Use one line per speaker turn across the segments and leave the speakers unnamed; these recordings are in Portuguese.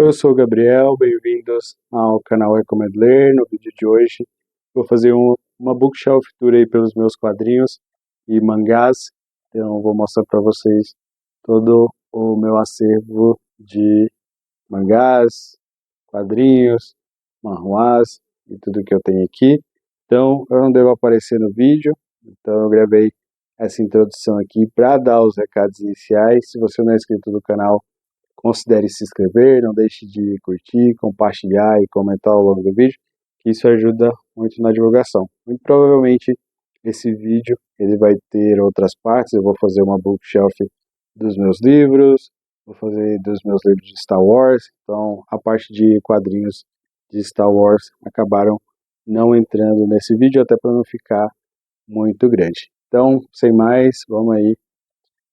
Oi, eu sou o Gabriel, bem-vindos ao canal Recomend Ler. No vídeo de hoje vou fazer uma bookshelf tour aí pelos meus quadrinhos e mangás. Então vou mostrar para vocês todo o meu acervo de mangás, quadrinhos, manhwas e tudo que eu tenho aqui. Então eu não devo aparecer no vídeo, então eu gravei essa introdução aqui para dar os recados iniciais. Se você não é inscrito no canal, considere se inscrever, não deixe de curtir, compartilhar e comentar ao longo do vídeo, que isso ajuda muito na divulgação. Muito provavelmente esse vídeo ele vai ter outras partes. Eu vou fazer uma bookshelf dos meus livros, vou fazer dos meus livros de Star Wars. Então a parte de quadrinhos de Star Wars acabaram não entrando nesse vídeo, até para não ficar muito grande. Então, sem mais, vamos aí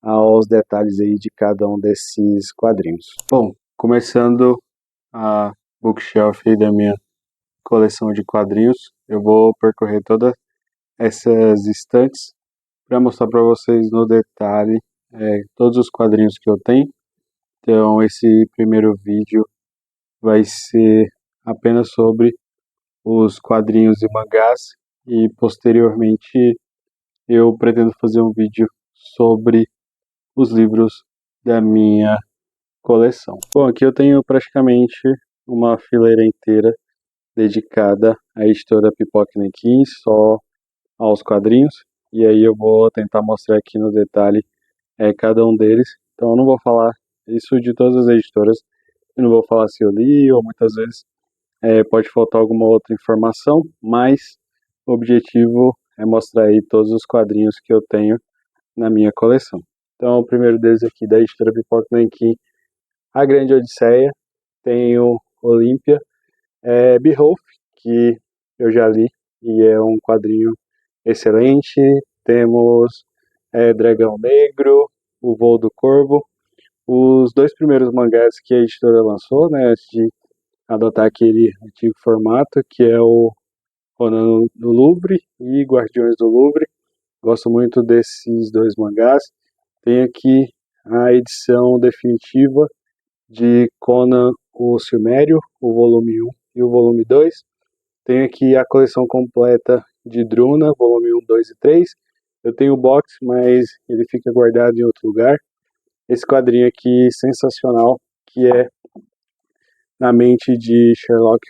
aos detalhes aí de cada um desses quadrinhos. Bom, começando a bookshelf aí da minha coleção de quadrinhos, eu vou percorrer todas essas estantes para mostrar para vocês no detalhe todos os quadrinhos que eu tenho. Então esse primeiro vídeo vai ser apenas sobre os quadrinhos e mangás, e posteriormente eu pretendo fazer um vídeo sobre os livros da minha coleção. Bom, aqui eu tenho praticamente uma fileira inteira dedicada à editora Pipoca Nanquim, só aos quadrinhos, e aí eu vou tentar mostrar aqui no detalhe cada um deles. Então eu não vou falar isso de todas as editoras, eu não vou falar se eu li, ou muitas vezes pode faltar alguma outra informação, mas o objetivo é mostrar aí todos os quadrinhos que eu tenho na minha coleção. Então o primeiro deles aqui da editora Pipoca Nanquim, A Grande Odisseia. Tenho Olímpia, Beowulf, que eu já li e é um quadrinho excelente. Temos Dragão Negro, O Voo do Corvo, os dois primeiros mangás que a editora lançou, né, antes de adotar aquele antigo formato, que é o Conan do Louvre e Guardiões do Louvre. Gosto muito desses dois mangás. Tem aqui a edição definitiva de Conan o Silmério, o volume 1 e o volume 2. Tenho aqui a coleção completa de Druna, volume 1, 2 e 3. Eu tenho o box, mas ele fica guardado em outro lugar. Esse quadrinho aqui, sensacional, que é Na Mente de Sherlock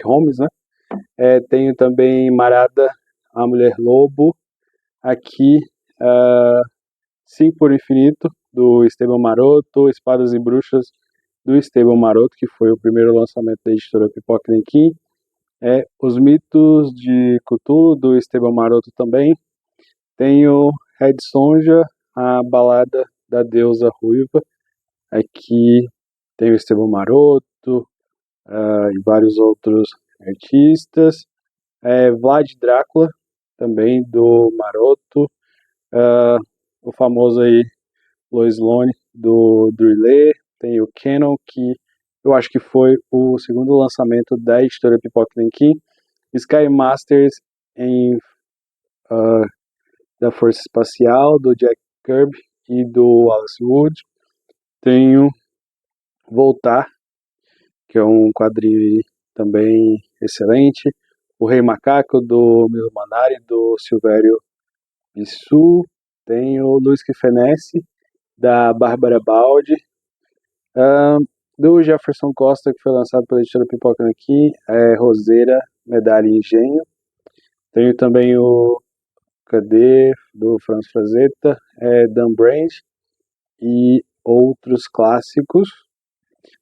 Holmes, né? Tenho também Marada, a Mulher Lobo. Aqui, Sim por Infinito, do Esteban Maroto, Espadas e Bruxas, do Esteban Maroto, que foi o primeiro lançamento da editora Pipoca Nanquim. Os Mitos de Cthulhu, do Esteban Maroto também. Tenho Red Sonja, a Balada da Deusa Ruiva. Aqui tem o Esteban Maroto e vários outros artistas. Vlad Drácula, também do Maroto. O famoso aí Lois Lane, do Drillé. Tem o Canon, que eu acho que foi o segundo lançamento da editora Pipoca Nanquim. Sky Masters da Força Espacial, do Jack Kirby e do Alice Wood. Tenho Voltar, que é um quadrinho também excelente. O Rei Macaco, do Milo Manari, do Silvério Bissu. Tenho Luz que Fenece, da Bárbara Baldi. Do Jefferson Costa, que foi lançado pela editora Pipoca Nanquim, Roseira, Medalha e Engenho. Tenho também o do Franz Frazetta, Dan Brandt e outros clássicos.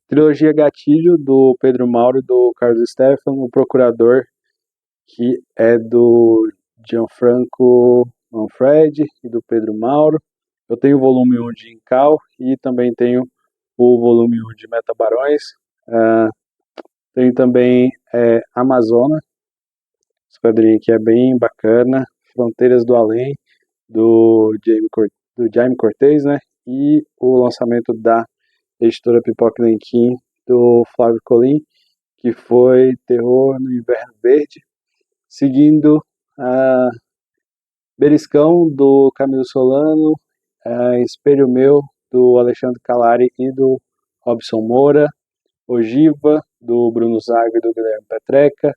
Trilogia Gatilho, do Pedro Mauro e do Carlos Stefano. O Procurador, que é do Gianfranco Manfredi e do Pedro Mauro. Eu tenho o volume 1 de Incal e também tenho o volume 1 de Metabarões. Tenho também Amazona, esse quadrinho aqui é bem bacana. Fronteiras do Além, do Jaime Cortez, né? E o lançamento da editora Pipoca Nanquim, do Flávio Colim, que foi Terror no Inverno Verde. Seguindo, Beliscão, do Camilo Solano, Espelho Meu, do Alexandre Calari e do Robson Moura, Ogiva, do Bruno Zago e do Guilherme Petreca,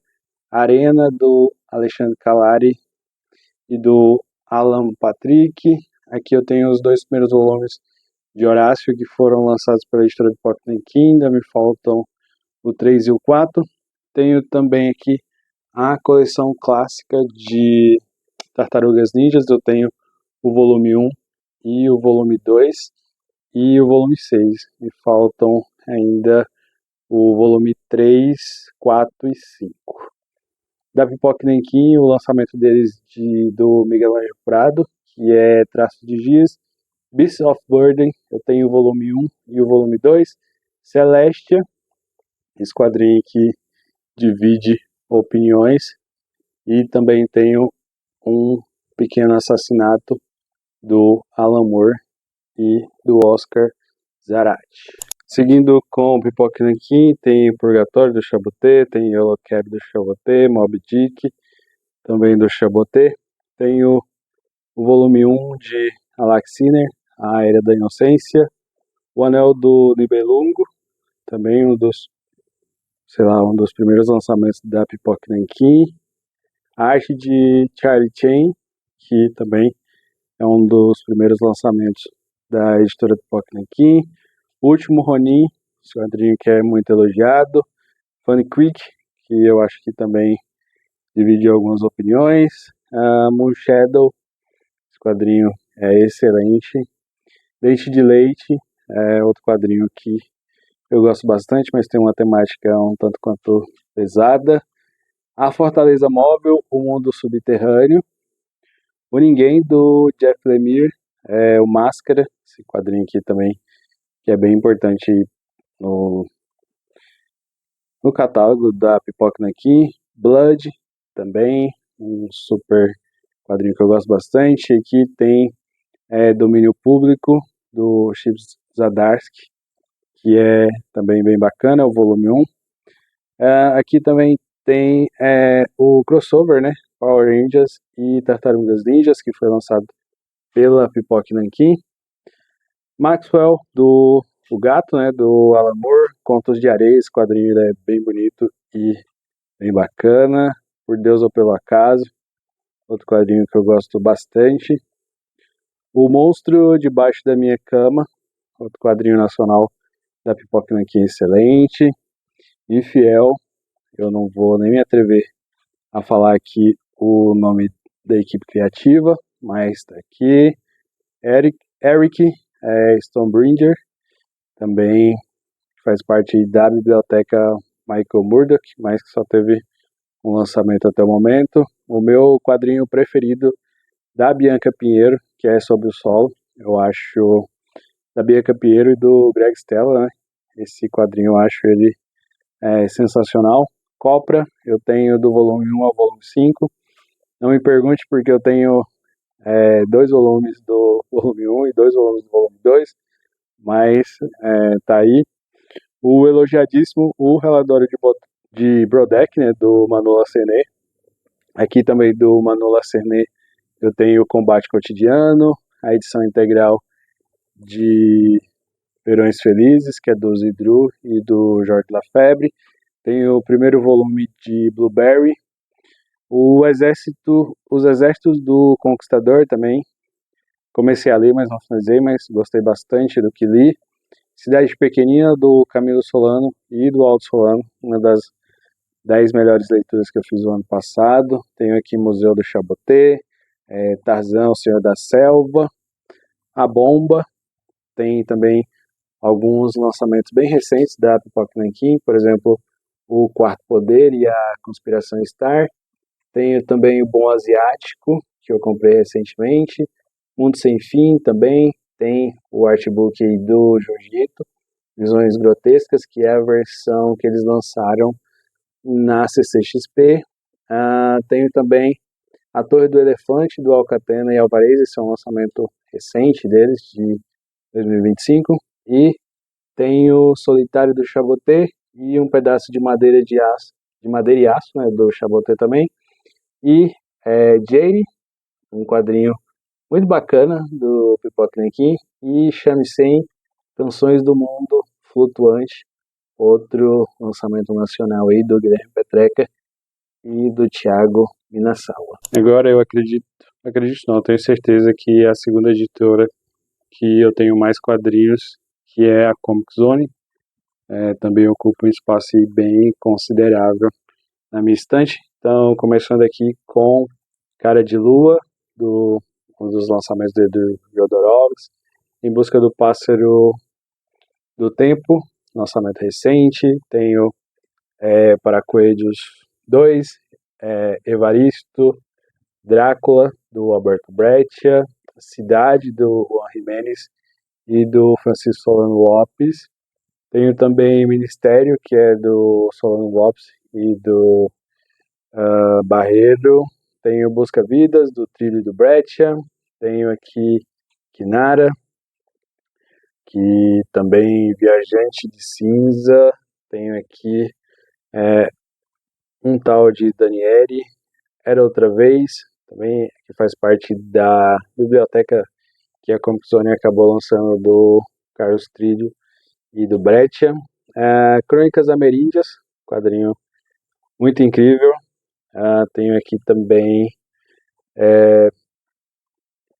Arena, do Alexandre Calari e do Alan Patrick. Aqui eu tenho os 2 primeiros volumes de Horácio que foram lançados pela editora Pipoca Nanquim, ainda me faltam o 3 e o 4. Tenho também aqui a coleção clássica de Tartarugas Ninjas, eu tenho o volume 1 e o volume 2 e o volume 6. Me faltam ainda o volume 3, 4 e 5. Da Pipoca Nanquim, o lançamento deles do Miguel Ângelo Prado, que é Traços de Giz, Beasts of Burden, eu tenho o volume 1 e o volume 2, Celestia, esse quadrinho que divide opiniões, e também tenho um pequeno assassinato do Alan Moore e do Oscar Zarate. Seguindo com o Pipoca Nanquim, tem Purgatório do Chaboté, tem Yellow Cab do Chaboté, Moby Dick, também do Chaboté. Tenho o volume 1 de Alaxiner, A Era da Inocência, O Anel do Nibelungo, também um dos primeiros lançamentos da Pipoca Nanquim. A arte de Charlie Chan, que também é um dos primeiros lançamentos da editora Pipoca Nanquim. O Último Ronin, esse quadrinho que é muito elogiado. Funny Quick, que eu acho que também divide algumas opiniões. Moon Shadow, esse quadrinho é excelente. Dente de Leite é outro quadrinho que eu gosto bastante, mas tem uma temática um tanto quanto pesada. A Fortaleza Móvel, O Mundo Subterrâneo. O Ninguém, do Jeff Lemire, o Máscara, esse quadrinho aqui também, que é bem importante no catálogo da Pipoca Nanquim. Blood, também, um super quadrinho que eu gosto bastante. Aqui tem Domínio Público, do Chip Zdarsky, que é também bem bacana, o volume 1. Aqui também tem o crossover, né? Power Rangers e Tartarugas Ninjas, que foi lançado pela Pipoca Nanquim. Maxwell, o Gato, né? Do Alan Moore. Contos de Areia, esse quadrinho é bem bonito e bem bacana. Por Deus ou Pelo Acaso, outro quadrinho que eu gosto bastante. O Monstro Debaixo da Minha Cama, outro quadrinho nacional da Pipoca Nanquim excelente. E Fiel, eu não vou nem me atrever a falar aqui o nome da equipe criativa, mas está aqui. Eric Stonebringer, também faz parte da biblioteca Michael Murdoch, mas que só teve um lançamento até o momento. O meu quadrinho preferido da Bianca Pinheiro, que é Sobre o Solo, eu acho, da Bianca Pinheiro e do Greg Stella, né? Esse quadrinho eu acho ele sensacional. Copra, eu tenho do volume 1 ao volume 5. Não me pergunte porque eu tenho 2 volumes do volume 1 e 2 volumes do volume 2, mas tá aí. O elogiadíssimo, o relatório de Brodeck, né, do Manu Lacerné. Aqui também do Manu Lacerné eu tenho o Combate Cotidiano, a edição integral de Verões Felizes, que é do Zidru e do Jorge Lafebre. Tenho o primeiro volume de Blueberry. Os Exércitos do Conquistador também. Comecei a ler, mas não finalizei, mas gostei bastante do que li. Cidade Pequenina, do Camilo Solano e do Aldo Solano, uma das 10 melhores leituras que eu fiz o ano passado. Tenho aqui Museu do Chaboté, Tarzan, o Senhor da Selva, A Bomba. Tem também alguns lançamentos bem recentes da Pipoca Nanquim, por exemplo, O Quarto Poder e A Conspiração Star. Tenho também o Bom Asiático, que eu comprei recentemente. Mundo Sem Fim também. Tem o artbook do Jiu-Jitsu, Visões Grotescas, que é a versão que eles lançaram na CCXP. Tenho também A Torre do Elefante, do Alcatena e Alvarez, esse é um lançamento recente deles, de 2025. E tenho Solitário do Chaboté e um pedaço de madeira e aço, né, do Chaboté também. E Jade, um quadrinho muito bacana do Pipoca Nanquim, e Shamisen, Canções do Mundo Flutuante, outro lançamento nacional aí do Guilherme Petreca e do Thiago Minasawa. Agora eu acredito não, tenho certeza que é a segunda editora que eu tenho mais quadrinhos, que é a Comic Zone, também ocupa um espaço aí bem considerável na minha estante. Então, começando aqui com Cara de Lua, um dos lançamentos do Jodorowsky, Em Busca do Pássaro do Tempo, lançamento recente. Tenho Paracoelhos 2, Evaristo, Drácula, do Alberto Breccia, Cidade, do Juan Jiménez e do Francisco Solano Lopes. Tenho também Ministério, que é do Solano Lopes e do Barredo. Tenho Busca Vidas, do Trilho do Breccia. Tenho aqui Kinara, que também Viajante de Cinza. Tenho aqui um tal de Daniele, Era Outra Vez, também que faz parte da biblioteca que a Comic Zone acabou lançando do Carlos Trilho e do Breccia. Crônicas Ameríndias, quadrinho muito incrível. Tenho aqui também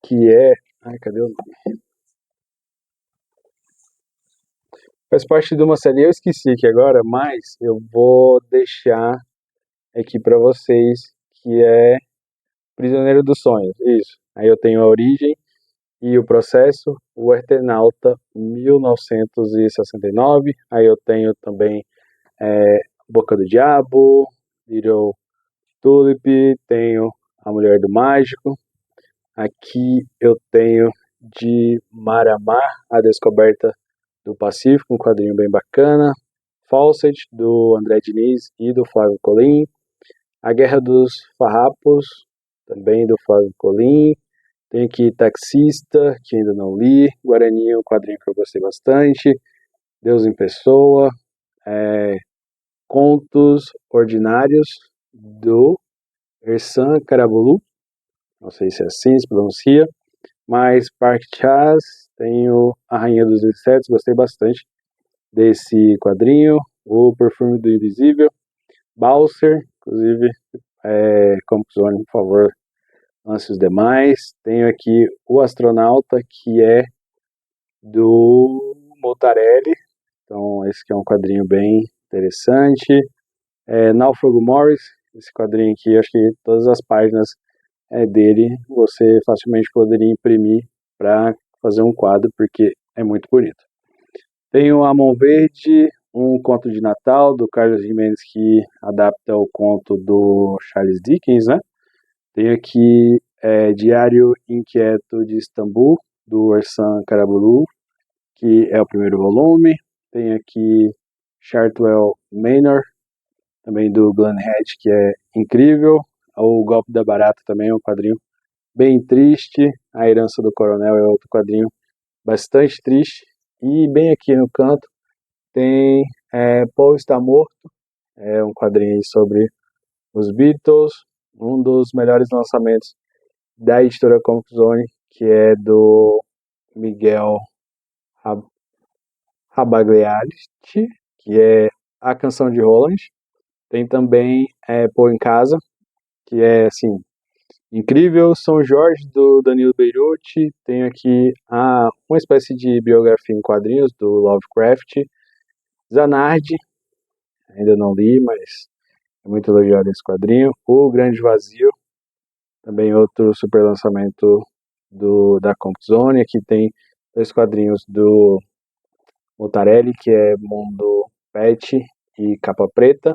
que é... Ai, cadê o nome? Faz parte de uma série, eu esqueci aqui agora, mas eu vou deixar aqui para vocês, que é Prisioneiro dos Sonhos, isso. Aí eu tenho A Origem e O Processo, O Eternauta, 1969. Aí eu tenho também Boca do Diabo, Little Tulip, tenho A Mulher do Mágico. Aqui eu tenho de Mar a Mar, A Descoberta do Pacífico, um quadrinho bem bacana. Fawcett, do André Diniz e do Flávio Colim. A Guerra dos Farrapos, também do Flávio Colim. Tem aqui Taxista, que ainda não li. Guarani, um quadrinho que eu gostei bastante. Deus em Pessoa. Contos Ordinários, do Ersan Karabulu. Não sei se é assim se pronuncia. Mas Park Chas, tenho A Rainha dos Insetos, gostei bastante desse quadrinho. O Perfume do Invisível. Balser, inclusive, Comic Zone, por favor, lance os demais. Tenho aqui O Astronauta, que é do Motarelli. Então, esse aqui é um quadrinho bem interessante. Náufrago Morris, esse quadrinho aqui, acho que todas as páginas dele você facilmente poderia imprimir para fazer um quadro, porque é muito bonito. Tenho A Mão Verde, um conto de Natal, do Carlos Jiménez, que adapta o conto do Charles Dickens, né? Tenho aqui Diário Inquieto de Istambul, do Ersan Karabulu, que é o primeiro volume. Tenho aqui Chartwell Manor, também do Glenn Hatch, que é incrível. O Golpe da Barata também é um quadrinho bem triste. A Herança do Coronel é outro quadrinho bastante triste. E bem aqui no canto tem Paul Está Morto, é um quadrinho sobre os Beatles, um dos melhores lançamentos da editora Comic Zone, que é do Miguel Rabagliati, que é A Canção de Roland. Tem também Pôr em Casa, que é assim incrível. São Jorge, do Danilo Beirute. Tem aqui uma espécie de biografia em quadrinhos do Lovecraft. Zanardi, ainda não li, mas é muito elogiado esse quadrinho. O Grande Vazio, também outro super lançamento da Comic Zone. Aqui tem 2 quadrinhos do Motarelli, que é Mundo Pet e Capa Preta.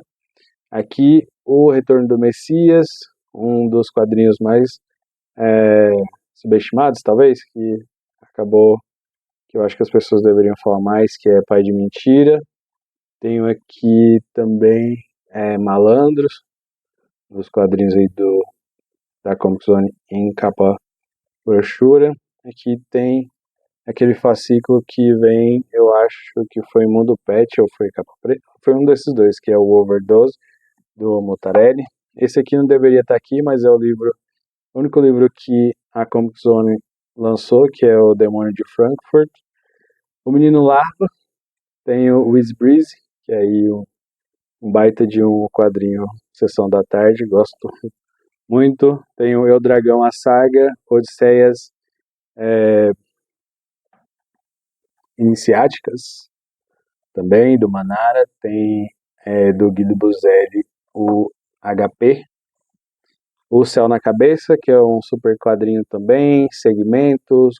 Aqui O Retorno do Messias, um dos quadrinhos mais subestimados, talvez, que acabou, que eu acho que as pessoas deveriam falar mais, que é Pai de Mentira. Tenho aqui também Malandros, dos quadrinhos aí da Comic Zone em capa brochura. Aqui tem aquele fascículo que vem, eu acho que foi Mundo Pet ou foi Capa Preta, foi um desses dois, que é o Overdose, do Motarelli. Esse aqui não deveria estar aqui, mas é o único livro que a Comic Zone lançou, que é o Demônio de Frankfurt. O Menino Larva, Tem o Wiz Breeze, que é aí um baita de um quadrinho Sessão da Tarde, gosto muito. Tem o Eu Dragão, a Saga, Odisseias Iniciáticas, também, do Manara. Tem do Guido Buzelli, o HP. O Céu na Cabeça, que é um super quadrinho também. Segmentos,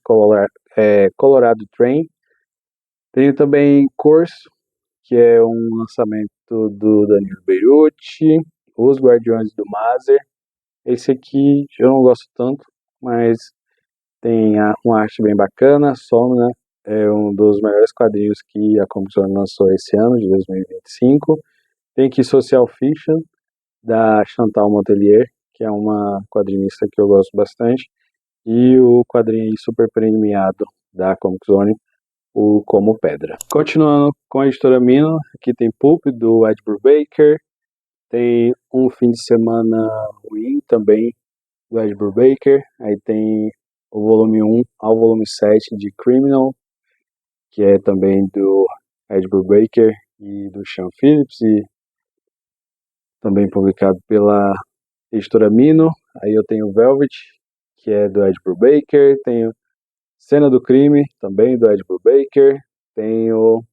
Colorado Train. Tenho também Corso, que é um lançamento do Danilo Beruti. Os Guardiões do Mazer. Esse aqui eu não gosto tanto, mas tem uma arte bem bacana. Somna é um dos melhores quadrinhos que a Comic Zone lançou esse ano, de 2025. Tem aqui Social Fiction, da Chantal Montelier, que é uma quadrinista que eu gosto bastante. E o quadrinho aí super premiado da Comic Zone, o Como Pedra. Continuando com a editora Mino, aqui tem Pulp, do Ed Brubaker. Tem Um Fim de Semana Ruim, também, do Ed Brubaker. Aí tem o volume 1 ao volume 7 de Criminal, que é também do Ed Brubaker e do Sean Phillips, e também publicado pela editora Mino. Aí eu tenho Velvet, que é do Ed Brubaker. Tenho Cena do Crime, também do Ed Brubaker. Tenho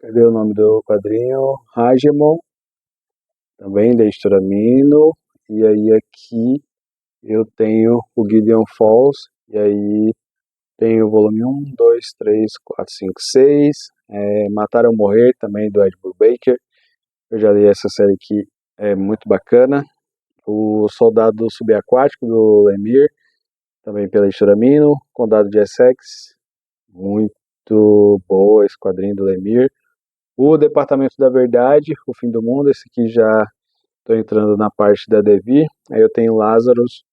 cadê o nome do quadrinho? Hagemon, também da editora Mino. E aí aqui eu tenho o Gideon Falls, e aí tem o volume 1, 2, 3, 4, 5, 6. Matar ou Morrer, também do Ed Brubaker. Eu já li essa série aqui, é muito bacana. O Soldado Subaquático, do Lemire, também pela editora Mino. Condado de Essex, muito boa esse quadrinho do Lemire. O Departamento da Verdade, O Fim do Mundo, esse aqui já estou entrando na parte da Devi. Aí eu tenho Lazarus,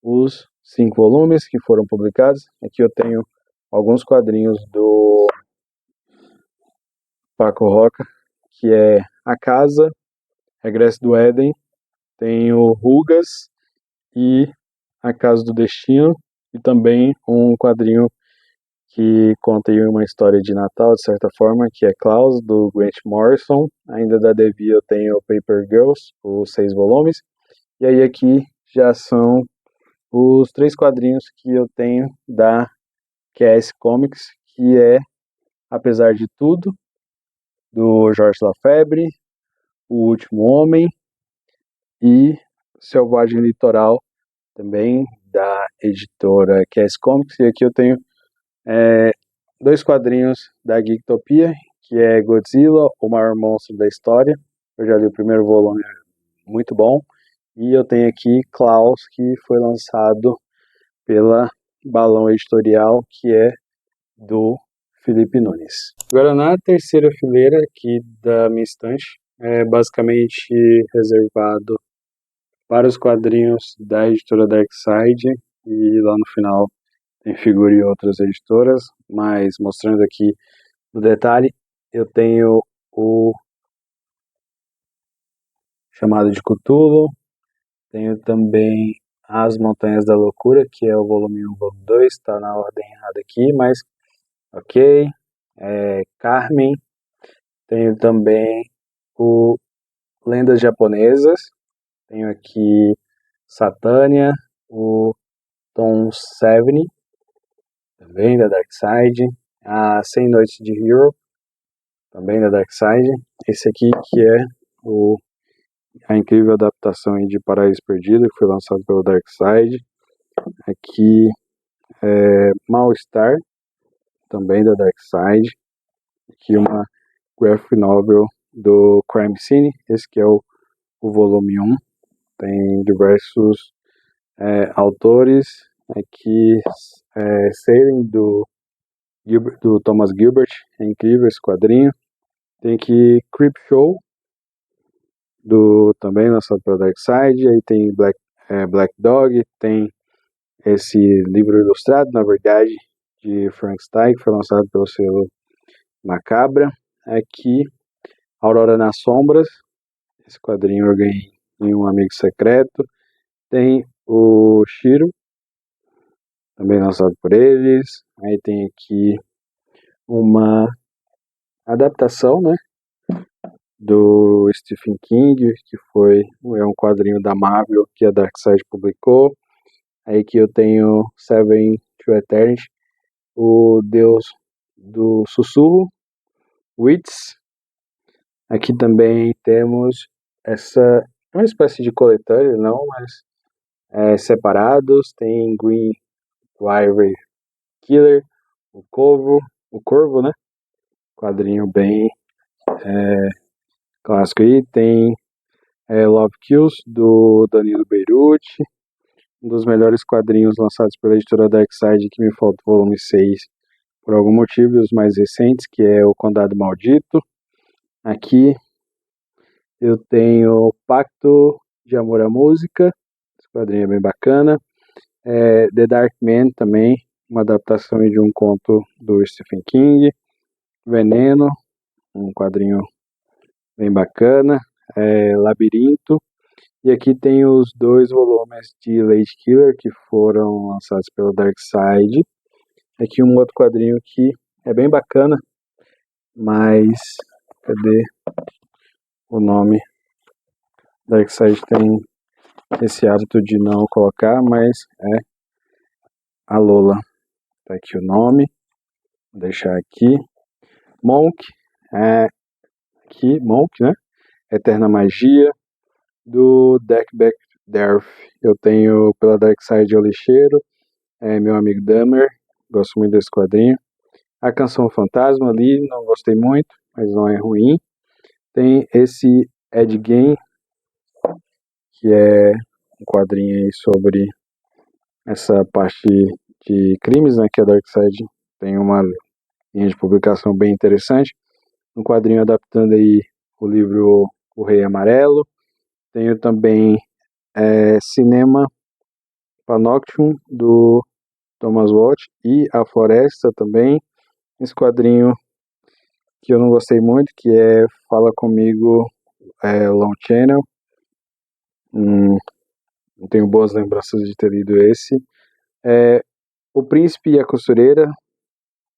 os 5 volumes que foram publicados. Aqui eu tenho alguns quadrinhos do Paco Roca, que é A Casa, Regresso do Éden. Tenho Rugas e A Casa do Destino, e também um quadrinho que conta aí uma história de Natal, de certa forma, que é Klaus, do Grant Morrison. Ainda da Devi eu tenho Paper Girls, os 6 volumes. E aí aqui já são os 3 quadrinhos que eu tenho da QS Comics, que é Apesar de Tudo, do Jorge Lafebre, O Último Homem e Selvagem Litoral, também da editora QS Comics. E aqui eu tenho 2 quadrinhos da Geektopia, que é Godzilla, o maior monstro da história. Eu já li o primeiro volume, muito bom. E eu tenho aqui Klaus, que foi lançado pela Balão Editorial, que é do Felipe Nunes. Agora, na terceira fileira aqui da minha estante, é basicamente reservado para os quadrinhos da editora Darkside, e lá no final tem figura e outras editoras, mas mostrando aqui no detalhe, eu tenho o Chamado de Cthulhu, tenho também As Montanhas da Loucura, que é o volume 1, volume 2, está na ordem errada aqui, mas ok. Carmen, tenho também o Lendas Japonesas, tenho aqui Satânia, o Tom Seven, também da Darkside, a 100 Noites de Hero, também da Darkside. Esse aqui que é a incrível adaptação de Paraíso Perdido, que foi lançado pela Darkside. Aqui Mal-Estar, também da Darkside. Aqui uma graphic novel do Crime Scene, esse que é o volume 1. Tem diversos autores. Aqui Sailing, do Thomas Gilbert, é incrível esse quadrinho. Tem aqui Creepshow, também lançado pela Darkside. Aí tem Black Dog, tem esse livro ilustrado, na verdade, de Frank Stein, que foi lançado pelo selo Macabra. Aqui Aurora nas Sombras, esse quadrinho eu ganhei em Um Amigo Secreto. Tem o Shiro, também lançado por eles. Aí tem aqui uma adaptação, né, do Stephen King, que é um quadrinho da Marvel que a Darkseid publicou. Aí que eu tenho Seven to Eternity, o Deus do Sussurro, Wits. Aqui também temos uma espécie de coletânea, não, mas separados. Tem Green Wyvern Killer, o Corvo, né? Quadrinho bem clássico aí. Tem Love Kills, do Danilo Beirute, um dos melhores quadrinhos lançados pela editora Darkseid, que me falta o volume 6 por algum motivo, e os mais recentes, que é O Condado Maldito. Aqui eu tenho Pacto de Amor à Música, esse quadrinho é bem bacana. The Dark Man também, uma adaptação de um conto do Stephen King. Veneno, um quadrinho bem bacana. Labirinto. E aqui tem os 2 volumes de Lady Killer que foram lançados pela Darkseid. Aqui um outro quadrinho que é bem bacana, mas cadê o nome? Darkseid tem esse hábito de não colocar, mas é a Lola. Tá aqui o nome, vou deixar aqui. Monk, aqui, Monk, né? Eterna Magia, do Deckback Derf. Eu tenho pela Darkseid o Lixeiro, meu amigo Dahmer, gosto muito desse quadrinho. A Canção Fantasma ali, não gostei muito, mas não é ruim. Tem esse Ed Gein, que é um quadrinho aí sobre essa parte de crimes, né, que a Darkseid tem uma linha de publicação bem interessante. Um quadrinho adaptando aí o livro O Rei Amarelo. Tenho também Cinema Panopticon, do Thomas Walsh, e A Floresta também. Esse quadrinho que eu não gostei muito, que é Fala Comigo, Long Channel. Não tenho boas lembranças de ter lido esse. O Príncipe e a Costureira,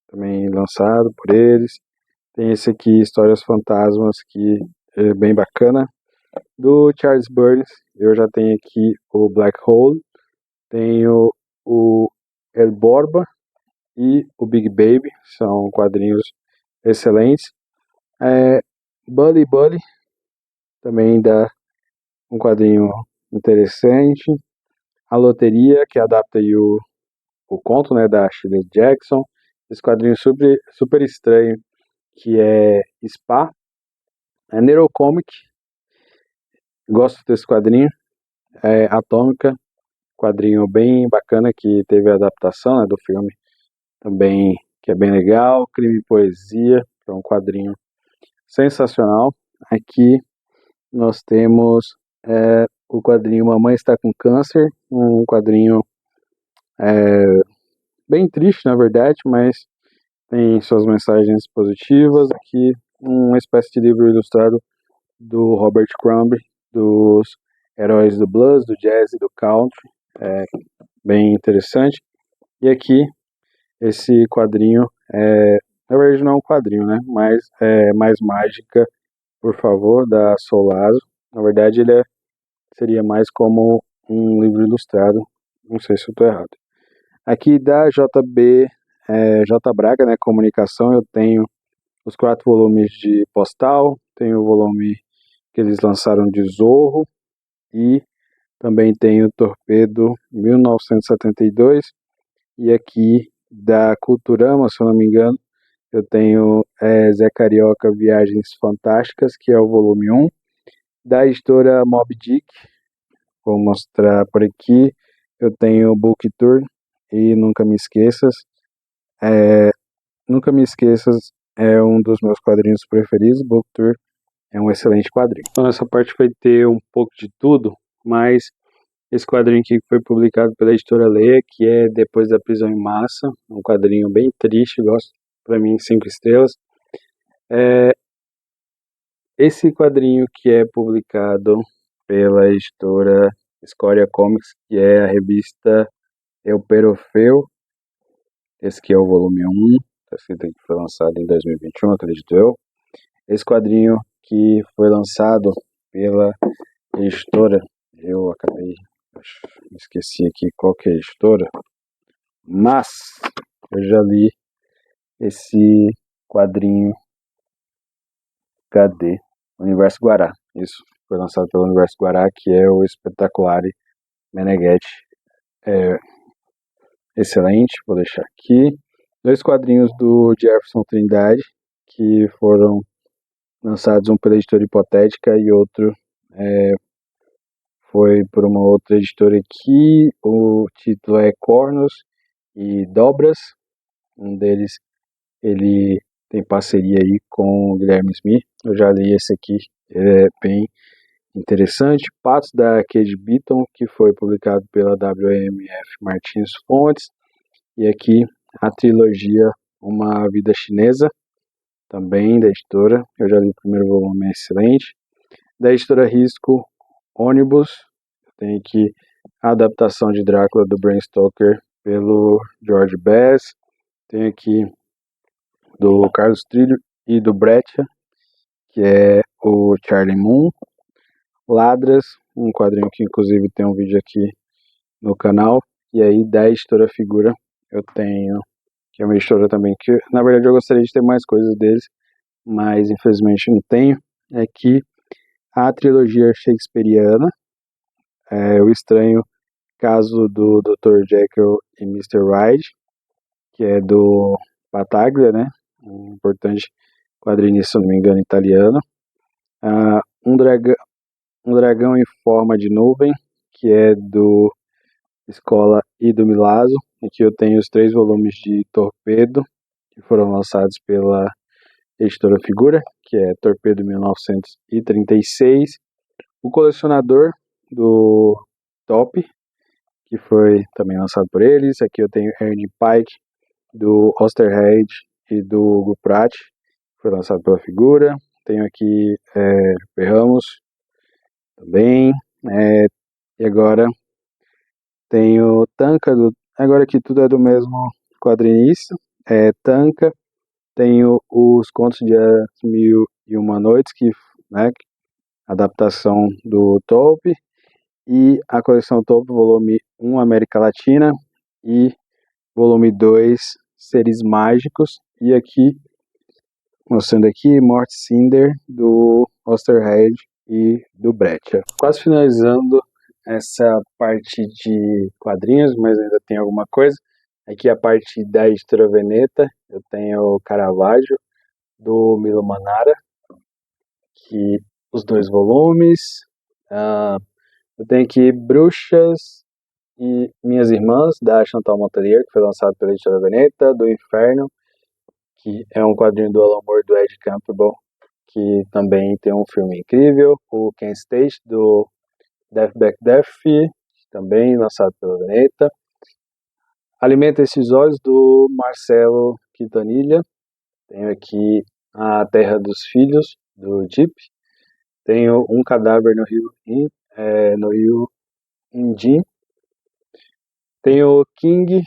também lançado por eles. Tem esse aqui, Histórias Fantasmas, que é bem bacana. Do Charles Burns, eu já tenho aqui o Black Hole. Tenho o El Borba e o Big Baby, são quadrinhos excelentes. Bully Bully, também dá um quadrinho interessante. A Loteria, que adapta aí o conto, né, da Shirley Jackson. Esse quadrinho super, super estranho, que é Spa. Neurocomic, gosto desse quadrinho. Atômica, quadrinho bem bacana, que teve a adaptação, né, do filme também, que é bem legal. Crime e Poesia, que é um quadrinho sensacional. Aqui nós temos o quadrinho Mamãe Está com Câncer, um quadrinho bem triste, na verdade, mas tem suas mensagens positivas. Aqui uma espécie de livro ilustrado do Robert Crumb, dos Heróis do Blues, do Jazz e do Country, bem interessante. E aqui esse quadrinho, na verdade não é um quadrinho, né, mas é Mais Mágica, por favor, da Solazo. Na verdade ele seria mais como um livro ilustrado, não sei se eu estou errado. Aqui da J. Braga, né, Comunicação, eu tenho os 4 volumes de Postal, tenho o volume que eles lançaram de Zorro, e também tenho Torpedo 1972, e aqui da Culturama, se eu não me engano, eu tenho Zé Carioca Viagens Fantásticas, que é o volume 1, da editora Moby Dick, vou mostrar por aqui, eu tenho Book Tour e Nunca Me Esqueças. Nunca Me Esqueças é um dos meus quadrinhos preferidos. Book Tour é um excelente quadrinho. Então essa parte vai ter um pouco de tudo, mas esse quadrinho aqui foi publicado pela editora Leia, que é Depois da Prisão em Massa, um quadrinho bem triste, gosto, para mim 5 estrelas. Esse quadrinho que é publicado pela editora Escória Comics, que é a revista Eu Perofeu, esse aqui é o volume 1. Está escrito aqui que foi lançado em 2021, acredito eu. Esse quadrinho que foi lançado pela editora, eu acabei, esqueci aqui qual que é a editora, mas eu já li esse quadrinho. Cadê? Universo Guará. Isso, foi lançado pelo Universo Guará, que é o Espetacolare Meneghetti. É excelente, vou deixar aqui. 2 quadrinhos do Jefferson Trindade, que foram lançados, um pela editora Hipotética e outro foi por uma outra editora aqui. O título é Cornos e Dobras. Um deles, ele tem parceria aí com o Guilherme Smith. Eu já li esse aqui, ele é bem interessante. Patos da Cade Beaton, que foi publicado pela WMF Martins Fontes. E aqui a trilogia Uma Vida Chinesa, também da editora. Eu já li o primeiro volume, é excelente. Da editora Risco, Ônibus. Tem aqui a adaptação de Drácula do Bram Stoker pelo George Bass. Tem aqui do Carlos Trillo e do Breccia, que é o Charlie Moon. Ladras, um quadrinho que inclusive tem um vídeo aqui no canal. E aí da editora Figura eu tenho, que é uma editora também que, na verdade, eu gostaria de ter mais coisas deles, mas infelizmente não tenho. É que a trilogia shakespeariana, O Estranho Caso do Dr. Jekyll e Mr. Hyde, que é do Battaglia, né? Um importante quadrinista, se não me engano, italiano. Um dragão em forma de nuvem, que é do Escola e do Milazzo. Aqui eu tenho os 3 volumes de Torpedo, que foram lançados pela editora Figura, que é Torpedo 1936. O Colecionador, do Top, que foi também lançado por eles. Aqui eu tenho Ernie Pike, do Osterhage e do Hugo Pratt, que foi lançado pela Figura. Tenho aqui Ramos também. E agora tenho Tanka, agora que tudo é do mesmo quadrinista. Tanka. Tenho os Contos de As Mil e Uma Noites, que, né, adaptação do Tolpe, e a coleção Tolpe, volume 1, América Latina, e volume 2, Seres Mágicos, e aqui, mostrando aqui, Morte Cinder, do Osterhage e do Breccia. Quase finalizando essa parte de quadrinhos, mas ainda tem alguma coisa. Aqui a parte da editora Veneta, eu tenho o Caravaggio, do Milo Manara, que os 2 volumes. Eu tenho aqui Bruxas e Minhas Irmãs, da Chantal Montelier, que foi lançado pela editora Veneta. Do Inferno, que é um quadrinho do Alan Moore, do Ed Campbell, que também tem um filme incrível. O Ken State, do Death Back Death, também lançado pela Veneta. Alimenta Esses Olhos, do Marcelo Quintanilha. Tenho aqui A Terra dos Filhos, do Deep. Tenho Um Cadáver no Rio Indim. Tenho King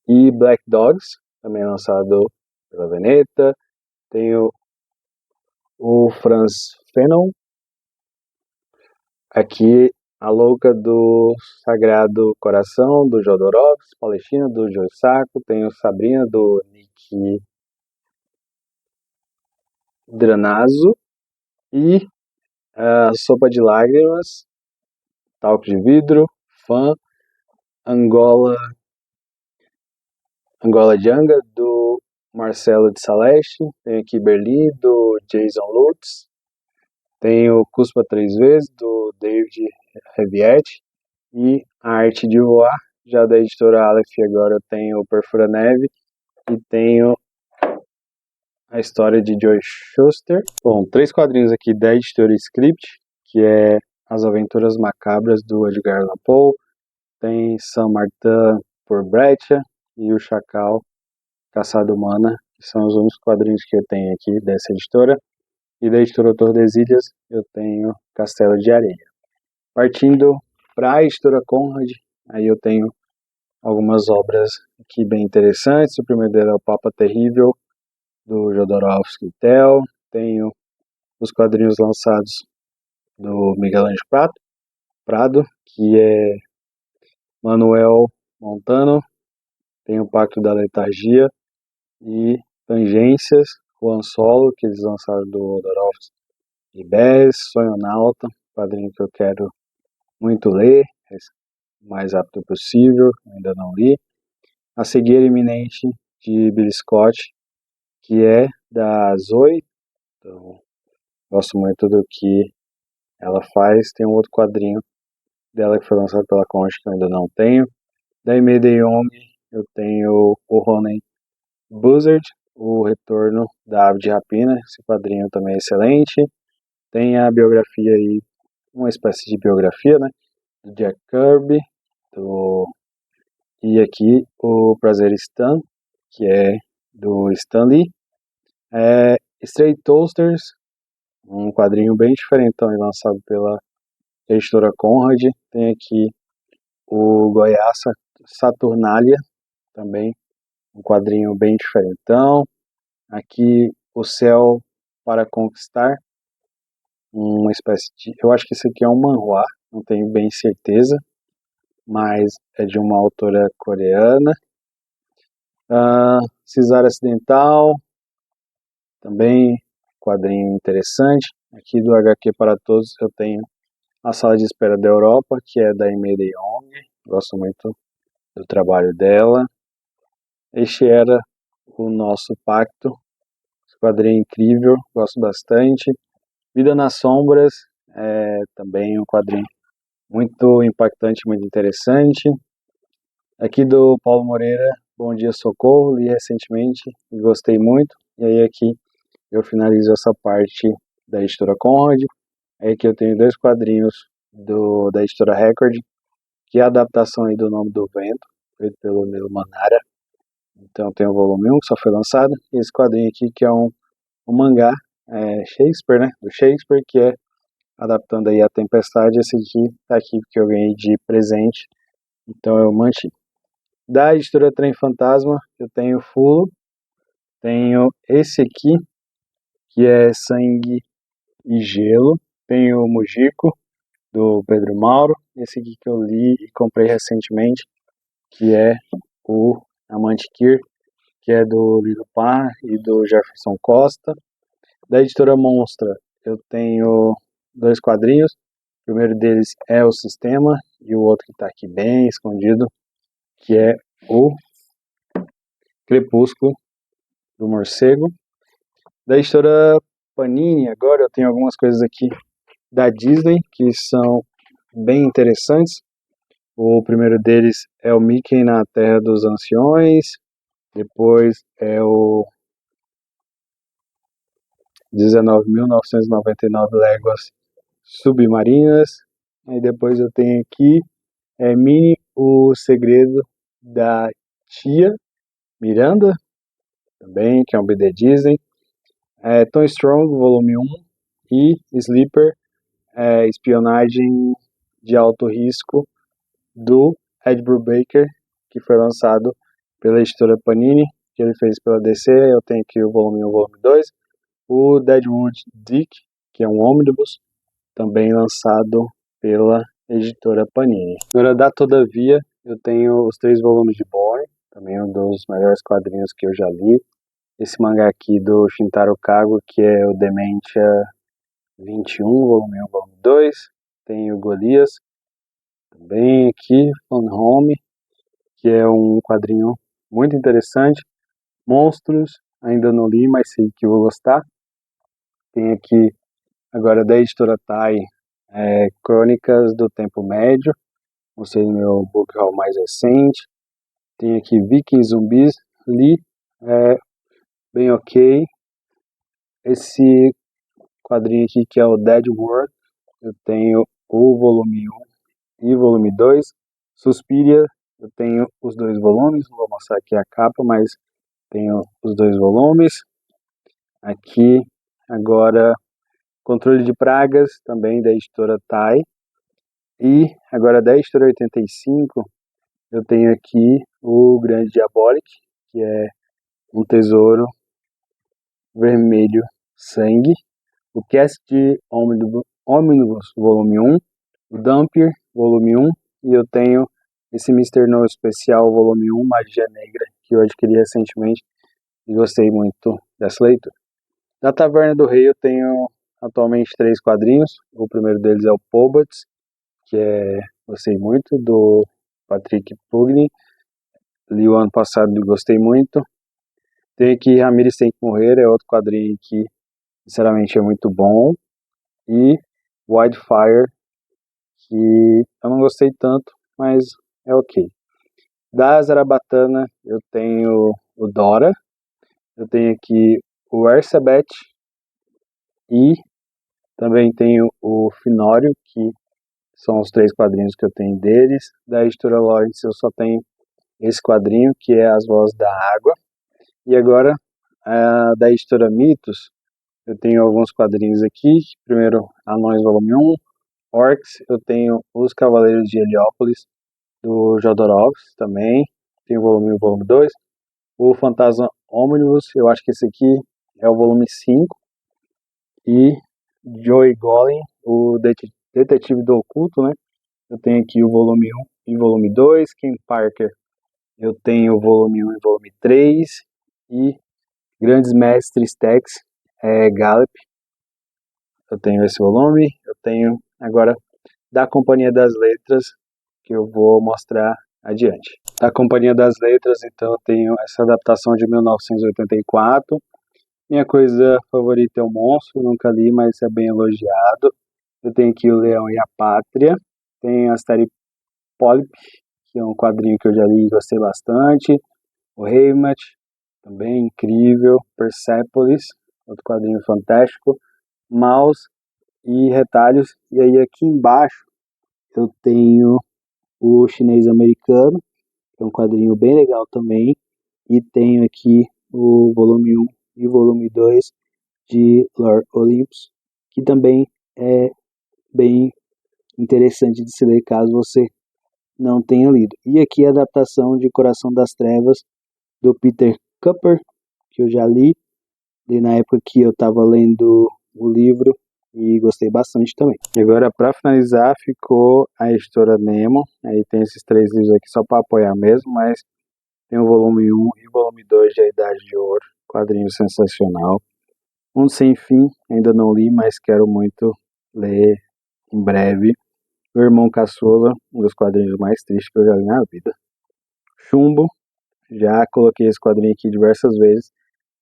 e Black Dogs, também lançado pela Veneta. Tenho o Franz Fanon. Aqui A Louca do Sagrado Coração, do Jodorowsky. Palestina, do Joe Sacco. Tenho Sabrina, do Nick Dranazzo. E Sopa de Lágrimas, Talco de Vidro, Fã, Angola Djanga, do Marcelo de Saleste. Tenho aqui Berlim, do Jason Lutz. Tenho Cuspa 3 Vezes, do David Revietti. E A Arte de Voar, já da editora Aleph. Agora eu tenho Perfura Neve e tenho A História de Joy Shuster. Bom, 3 quadrinhos aqui da editora Script, que é As Aventuras Macabras, do Edgar Allan Poe. Tem Saint-Martin por Breccia e O Chacal, Caçada Humana, que são os únicos quadrinhos que eu tenho aqui dessa editora. E da editora Tordesilhas eu tenho Castelo de Areia. Partindo para a editora Conrad, aí eu tenho algumas obras aqui bem interessantes. O primeiro dele é o Papa Terrível, do Jodorowsky e Theo. Tenho os quadrinhos lançados do Miguel Ângelo Prado, que é Manuel Montano. Tem o Pacto da Letargia e Tangências, Juan Solo, que eles lançaram do Jodorowsky e Bess, Sonhonauta, quadrinho que eu quero muito ler, o mais rápido possível, ainda não li. A Cegueira Iminente, de Billy Scott, que é da Zoe, então gosto muito do que ela faz. Tem um outro quadrinho dela que foi lançado pela Concha, que eu ainda não tenho. Da Aimee de Jong, eu tenho o Ronen Buzzard, o Retorno da Ave de Rapina, esse quadrinho também é excelente. Tem a biografia aí, uma espécie de biografia, né, do Jack Kirby, e aqui o Prazer Stan, que é do Stan Lee. Stray Toasters, um quadrinho bem diferentão, lançado pela editora Conrad. Tem aqui o Goiás Saturnalia, também um quadrinho bem diferentão. Aqui o Céu para Conquistar, uma espécie de... eu acho que esse aqui é um manhwa, não tenho bem certeza, mas é de uma autora coreana. Cisar Acidental, também quadrinho interessante. Aqui do HQ para Todos eu tenho A Sala de Espera da Europa, que é da Aimee de Jong, gosto muito do trabalho dela. Este era o nosso pacto, esse quadrinho incrível, gosto bastante. Vida nas Sombras, também um quadrinho muito impactante, muito interessante. Aqui do Paulo Moreira, Bom Dia Socorro, li recentemente e gostei muito. E aí aqui eu finalizo essa parte da editora Conrad. Aí aqui eu tenho dois quadrinhos da editora Record, que é a adaptação aí do Nome do Vento, feito pelo Milo Manara. Então tem o volume 1, que só foi lançado, e esse quadrinho aqui que é um mangá Shakespeare, né, do Shakespeare, que é adaptando aí a Tempestade. Esse aqui tá aqui porque eu ganhei de presente, então eu mantive. Da editora Trem Fantasma, eu tenho Fulo, tenho esse aqui, que é Sangue e Gelo, tenho o Mujiko, do Pedro Mauro, esse aqui que eu li e comprei recentemente, que é o Amantikir, que é do Lilo Par e do Jefferson Costa. Da editora Monstra, eu tenho dois quadrinhos, o primeiro deles é O Sistema, e o outro que está aqui bem escondido, que é o Crepúsculo, do Morcego. Da editora Panini, agora eu tenho algumas coisas aqui da Disney, que são bem interessantes. O primeiro deles é o Mickey na Terra dos Anciões, depois é o 19.999 Léguas Submarinas, aí depois eu tenho aqui Minnie, o Segredo da Tia Miranda, também, que é um BD Disney. Tom Strong, volume 1, e Sleeper, Espionagem de Alto Risco, do Ed Brubaker, que foi lançado pela editora Panini, que ele fez pela DC. Eu tenho aqui o volume 1 e o volume 2. O Deadwood Dick, que é um ônibus, também lançado pela editora Panini. Agora, da Todavia, eu tenho os 3 volumes de Boy, também um dos melhores quadrinhos que eu já li. Esse mangá aqui do Shintaro Kago, que é o Dementia 21, volume 1 e volume 2. Tem o Golias, também aqui, Phone Home, que é um quadrinho muito interessante. Monstros, ainda não li, mas sei que vou gostar. Tem aqui, agora da editora Tai, Crônicas do Tempo Médio, ou seja, meu book haul mais recente. Tem aqui Vikings Zumbis, li, bem ok. Esse quadrinho aqui que é o Dead World, eu tenho o volume 1 e volume 2. Suspiria, eu tenho os 2 volumes, não vou mostrar aqui a capa, mas tenho os 2 volumes. Aqui, agora, Controle de Pragas, também da editora Tai. E agora da editora 85, eu tenho aqui o Grande Diabolic, que é um tesouro vermelho sangue, o Cast Omnibus Volume 1, o Dampier Volume 1, e eu tenho esse Mr. No Especial Volume 1, Magia Negra, que eu adquiri recentemente e gostei muito dessa leitura. Da Taverna do Rei eu tenho atualmente 3 quadrinhos. O primeiro deles é o Pobots, que gostei muito, do Patrick Pugni. Li o ano passado e gostei muito. Tem aqui Ramirez Tem Que Morrer, é outro quadrinho que sinceramente é muito bom. E Wildfire, que eu não gostei tanto, mas é ok. Da Zarabatana eu tenho o Dora, eu tenho aqui o Ersebet e também tenho o Finório, que são os 3 quadrinhos que eu tenho deles. Da editora Lawrence eu só tenho esse quadrinho, que é As Vozes da Água. E agora, da editora Mitos, eu tenho alguns quadrinhos aqui. Primeiro, Anões Volume 1, Orcs, eu tenho Os Cavaleiros de Heliópolis, do Jodorowsky também. Tem o volume 1 e o volume 2. O Fantasma Omnibus, eu acho que esse aqui é o volume 5. E Joey Golem, o Detetive do Oculto, né? Eu tenho aqui o volume 1 e volume 2. Ken Parker, eu tenho o volume 1 e volume 3. E Grandes Mestres Tex, Gallup, eu tenho esse volume. Eu tenho agora da Companhia das Letras, que eu vou mostrar adiante. Da Companhia das Letras, então, eu tenho essa adaptação de 1984. Minha coisa favorita é o Monstro, nunca li, mas é bem elogiado. Eu tenho aqui o Leão e a Pátria. Tem a série Polyp, que é um quadrinho que eu já li e gostei bastante. O Heimat, também incrível. Persepolis, outro quadrinho fantástico. Maus e Retalhos. E aí aqui embaixo eu tenho o Chinês Americano, que é um quadrinho bem legal também. E tenho aqui o volume 1 e o volume 2 de Lord Olympus, que também é bem interessante de se ler caso você não tenha lido. E aqui a adaptação de Coração das Trevas, do Peter Cooper, que eu já li na época que eu estava lendo o livro e gostei bastante também. E agora, para finalizar, ficou a editora Nemo. Aí tem esses 3 livros aqui só para apoiar mesmo, mas tem o volume 1 e o volume 2 de A Idade de Ouro, quadrinho sensacional. Um Sem Fim, ainda não li, mas quero muito ler em breve. O Irmão Caçula, um dos quadrinhos mais tristes que eu já li na vida. Chumbo, já coloquei esse quadrinho aqui diversas vezes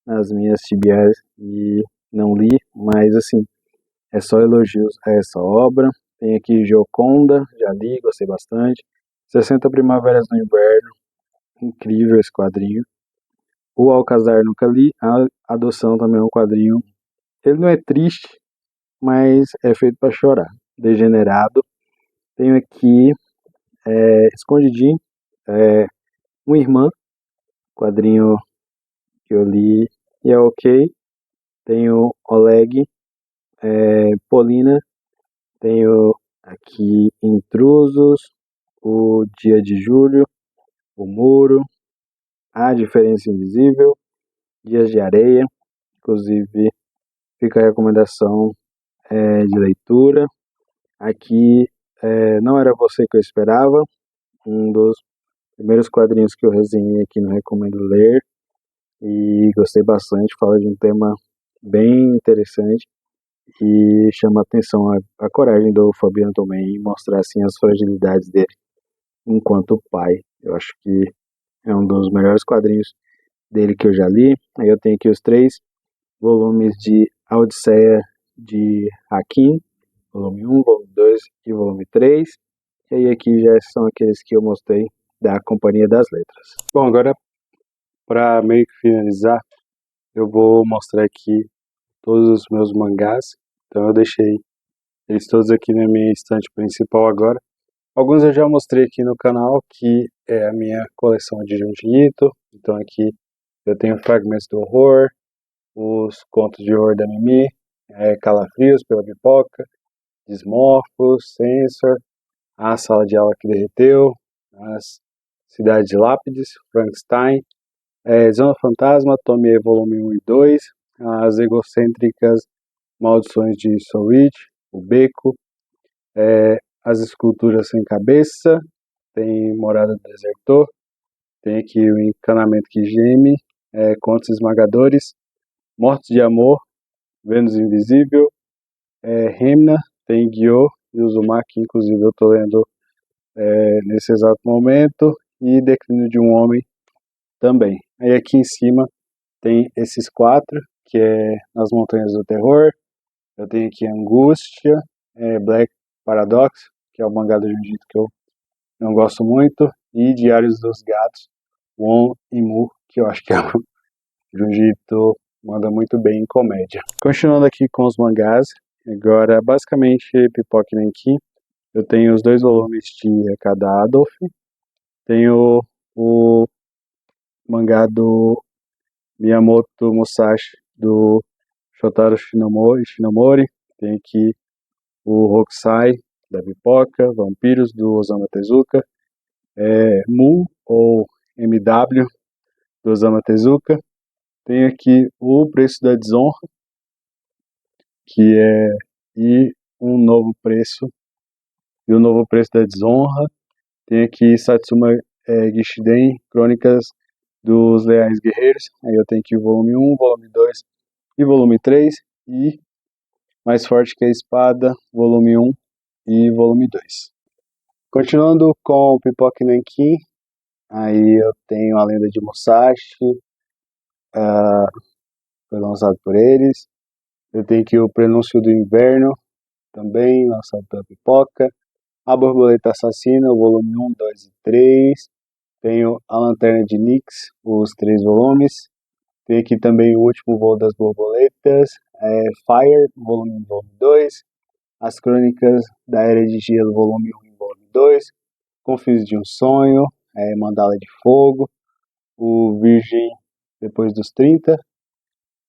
nas minhas TBRs e não li, mas assim, é só elogios a essa obra. Tem aqui Gioconda, já li, gostei bastante. 60 Primaveras no Inverno, incrível esse quadrinho. O Alcazar nunca li, a Adoção também é um quadrinho. Ele não é triste, mas é feito para chorar. Degenerado. Tenho aqui Escondidinho, Uma Irmã, quadrinho que eu li e é ok. Tenho Oleg, Polina. Tenho aqui Intrusos, O Dia de Julho, O Muro, A Diferença Invisível, Dias de Areia. Inclusive, fica a recomendação de leitura. Aqui, Não Era Você Que Eu Esperava, um dos primeiros quadrinhos que eu resenhei aqui no Recomendo Ler e gostei bastante, fala de um tema bem interessante e chama a atenção a coragem do Fabiano também em mostrar assim as fragilidades dele enquanto pai. Eu acho que é um dos melhores quadrinhos dele que eu já li. Aí eu tenho aqui os 3 volumes de A Odisseia de Hakim, volume 1, volume 2 e volume 3. E aí aqui já são aqueles que eu mostrei da Companhia das Letras. Bom, agora para meio que finalizar, eu vou mostrar aqui todos os meus mangás. Então eu deixei eles todos aqui na minha estante principal agora. Alguns eu já mostrei aqui no canal, que é a minha coleção de Junji Ito. Então aqui eu tenho Fragmentos do Horror, os Contos de Horror da Mimi, Calafrios pela Pipoca, Desmorphos, Censor, A Sala de Aula que Derreteu, As Cidade de Lápides, Frankenstein, Zona Fantasma, Tomie volume 1 e 2, As Egocêntricas Maldições de Soulwitch, O Beco, As Esculturas Sem Cabeça, tem Morada do Desertor, tem aqui o Encanamento que Geme, Contos Esmagadores, Mortos de Amor, Vênus Invisível, Remna, tem Gyo e Uzumaki, inclusive eu estou lendo nesse exato momento, e Declínio de um Homem também. Aí aqui em cima tem esses 4, que é Nas Montanhas do Terror, eu tenho aqui Angústia, Black Paradox, que é o mangá do Jiu-Jitsu que eu não gosto muito, e Diários dos Gatos, Won e Mu, que eu acho que é o Jiu-Jitsu manda muito bem em comédia. Continuando aqui com os mangás, agora basicamente Pipoca Nankin, eu tenho os 2 volumes de Rekada Adolf, tenho o mangá do Miyamoto Musashi, do Shotaro Shinomori, tem aqui o Hokusai, da Pipoca, Vampiros, do Osamu Tezuka, Mu, ou MW, do Osamu Tezuka, tem aqui o Preço da Desonra, e o Novo Preço da Desonra, tem aqui Satsuma Gishiden, Crônicas dos Leais Guerreiros, aí eu tenho aqui o volume 1, volume 2 e volume 3, e Mais Forte que a Espada, volume 1 e volume 2. Continuando com o Pipoca Nankin, aí eu tenho A Lenda de Musashi, foi lançado por eles, eu tenho aqui o Prenúncio do Inverno, também lançado pela Pipoca, A Borboleta Assassina, o volume 1, 2 e 3, tenho A Lanterna de Nyx, os 3 volumes, tem aqui também O Último Voo das Borboletas, Fire, volume 1 e volume 2, As Crônicas da Era de Gelo, volume 1 e volume 2, Confins de um Sonho, Mandala de Fogo, O Virgem Depois dos 30,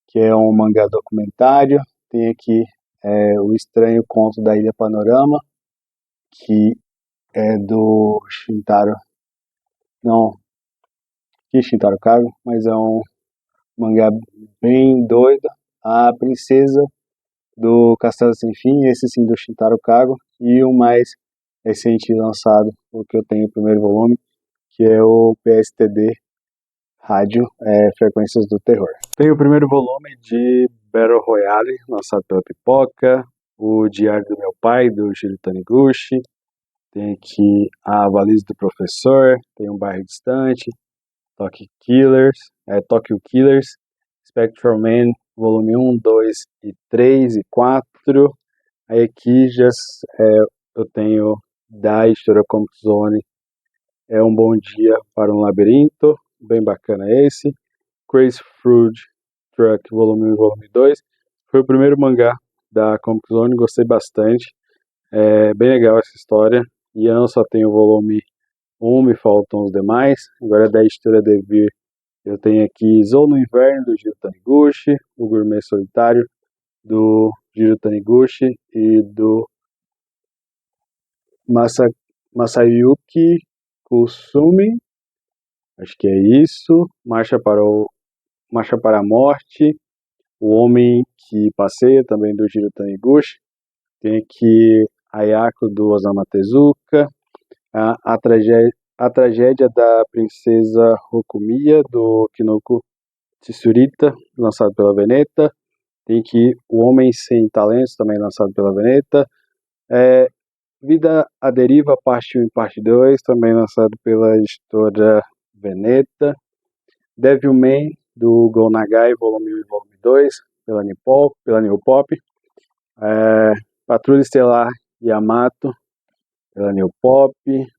que é um mangá documentário, tem aqui O Estranho Conto da Ilha Panorama, que é do Shintaro, não, que Shintaro Kago, mas é um mangá bem doido, A Princesa do Castelo Sem Fim, esse sim do Shintaro Kago, e o mais recente lançado, o que eu tenho o primeiro volume, que é o PSTD Rádio, Frequências do Terror. Tem o primeiro volume de Battle Royale, lançado pela Pipoca, o Diário do Meu Pai, do Jiro Taniguchi, tem aqui A Valise do Professor, tem Um Bairro Distante, Tokyo Killers, Spectral Man, volume 1, 2 e 3 e 4. Aí aqui já eu tenho da editora Comic Zone, É um Bom Dia para um Labirinto, bem bacana esse. Crazy Fruit Truck, volume 1 e volume 2. Foi o primeiro mangá da Comic Zone, gostei bastante. É bem legal essa história. E eu só tenho o volume 1, me faltam os demais. Agora da editora Devir, eu tenho aqui Zou no Inverno, do Jiro Taniguchi, O Gourmet Solitário, do Jiro Taniguchi e do Masayuki Kusumi, acho que é isso. Marcha para a Morte, O Homem que Passeia, também do Jiro Taniguchi. Tem aqui Ayako, do Osamu Tezuka, a Tragédia da Princesa Rokumiya, do Kinoko Tsurita, lançado pela Veneta. Tem aqui O Homem Sem Talentos, também lançado pela Veneta. Vida à Deriva, parte 1 e parte 2, também lançado pela editora Veneta. Devilman, do Go Nagai, volume 1 e volume 2, pela New Pop. Patrulha Estelar Yamato, pela New Pop.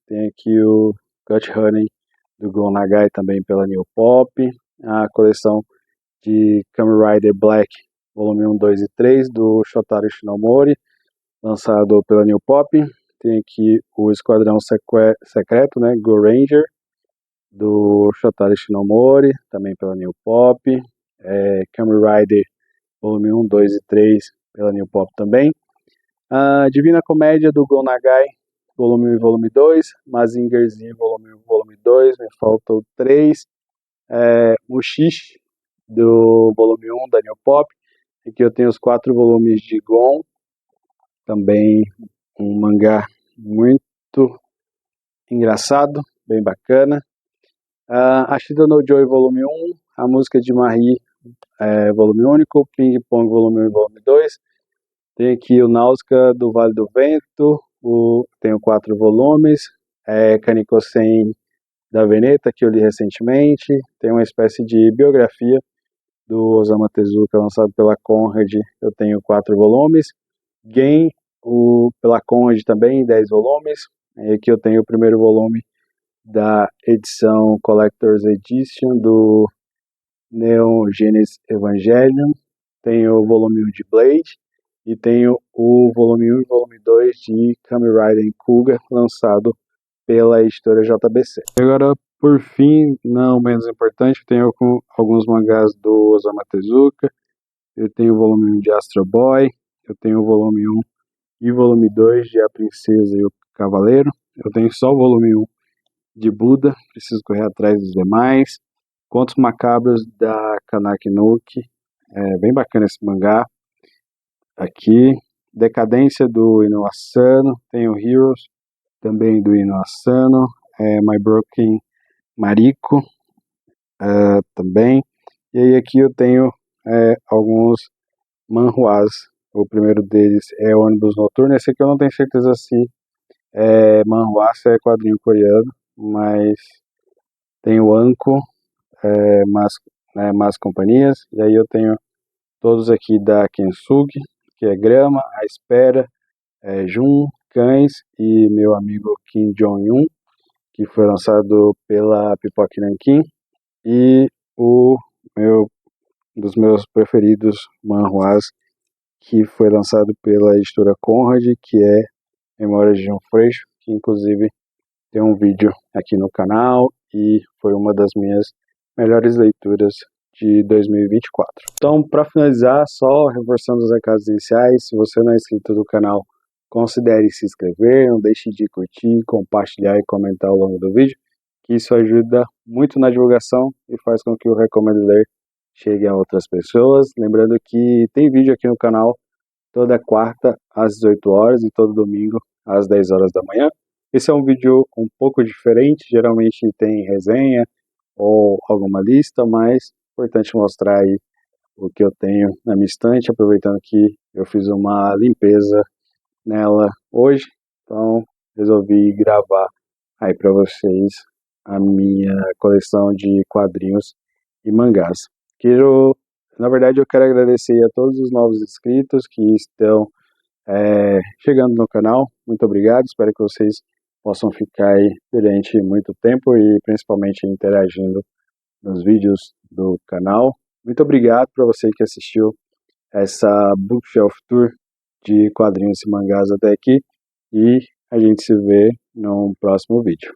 Tem aqui o Gut Honey, do Go Nagai, também pela New Pop. A coleção de Kamen Rider Black, volume 1, 2 e 3, do Shotaro Shinomori, lançado pela New Pop. Tem aqui o Esquadrão Secreto, né, Go Ranger, do Shotaro Shinomori, também pela New Pop. Kamen Rider volume 1, 2 e 3, pela New Pop também. A Divina Comédia, do Go Nagai, volume 1 e volume 2, Mazinger Z, volume 1 e volume 2, me faltam 3, Mushishi, do volume 1 da New Pop. Aqui eu tenho os 4 volumes de Gon, também um mangá muito engraçado, bem bacana. Ashita no Joy, volume 1, a música de Marie, volume único, Ping Pong, volume 1 e volume 2. Tem aqui o Náusea do Vale do Vento, tenho 4 volumes, Kaniko-sen da Veneta, que eu li recentemente. Tem uma espécie de biografia do Osamu Tezuka, lançado pela Conrad, eu tenho 4 volumes. Gen, pela Conrad também, 10 volumes. Aqui eu tenho o primeiro volume da edição Collector's Edition do Neon Genesis Evangelion. Tenho o volume 1 de Blade e tenho o volume 1 e volume 2 de Kamen Rider Kuga, lançado pela editora JBC. Agora, por fim, não menos importante, eu tenho alguns mangás do Osamu Tezuka. Eu tenho o volume 1 de Astro Boy, eu tenho o volume 1 e volume 2 de A Princesa e o Cavaleiro. Eu tenho só o volume 1 de Buda, preciso correr atrás dos demais. Contos Macabros da Kanaki Nuki, bem bacana esse mangá. Aqui, Decadência do Ino Asano, tenho Heroes, também do Ino Asano, My Broken Mariko, também. E aí aqui eu tenho alguns manhwas. O primeiro deles é o Ônibus Noturno. Esse aqui eu não tenho certeza se manhwa, se é quadrinho coreano, mas tem o Anko, Más Companhias, e aí eu tenho todos aqui da Kensugi, que é Grama, A Espera, Jun, Cães e meu amigo Kim Jong-un, que foi lançado pela Pipoque Nankin, e dos meus preferidos manhwas, que foi lançado pela editora Conrad, que é Memórias de Jun Freixo, que inclusive tem um vídeo aqui no canal e foi uma das minhas melhores leituras de 2024. Então, para finalizar, só reforçando os recados iniciais, se você não é inscrito no canal, considere se inscrever, não deixe de curtir, compartilhar e comentar ao longo do vídeo, que isso ajuda muito na divulgação e faz com que o Recomendo Ler chegue a outras pessoas. Lembrando que tem vídeo aqui no canal toda quarta às 18 horas e todo domingo às 10 horas da manhã. Esse é um vídeo um pouco diferente, geralmente tem resenha ou alguma lista, mas é importante mostrar aí o que eu tenho na minha estante, aproveitando que eu fiz uma limpeza nela hoje, então resolvi gravar aí para vocês a minha coleção de quadrinhos e mangás. Na verdade, eu quero agradecer a todos os novos inscritos que estão chegando no canal. Muito obrigado, espero que vocês possam ficar aí durante muito tempo e principalmente interagindo nos vídeos do canal. Muito obrigado para você que assistiu essa Bookshelf Tour de quadrinhos e mangás até aqui, e a gente se vê no próximo vídeo.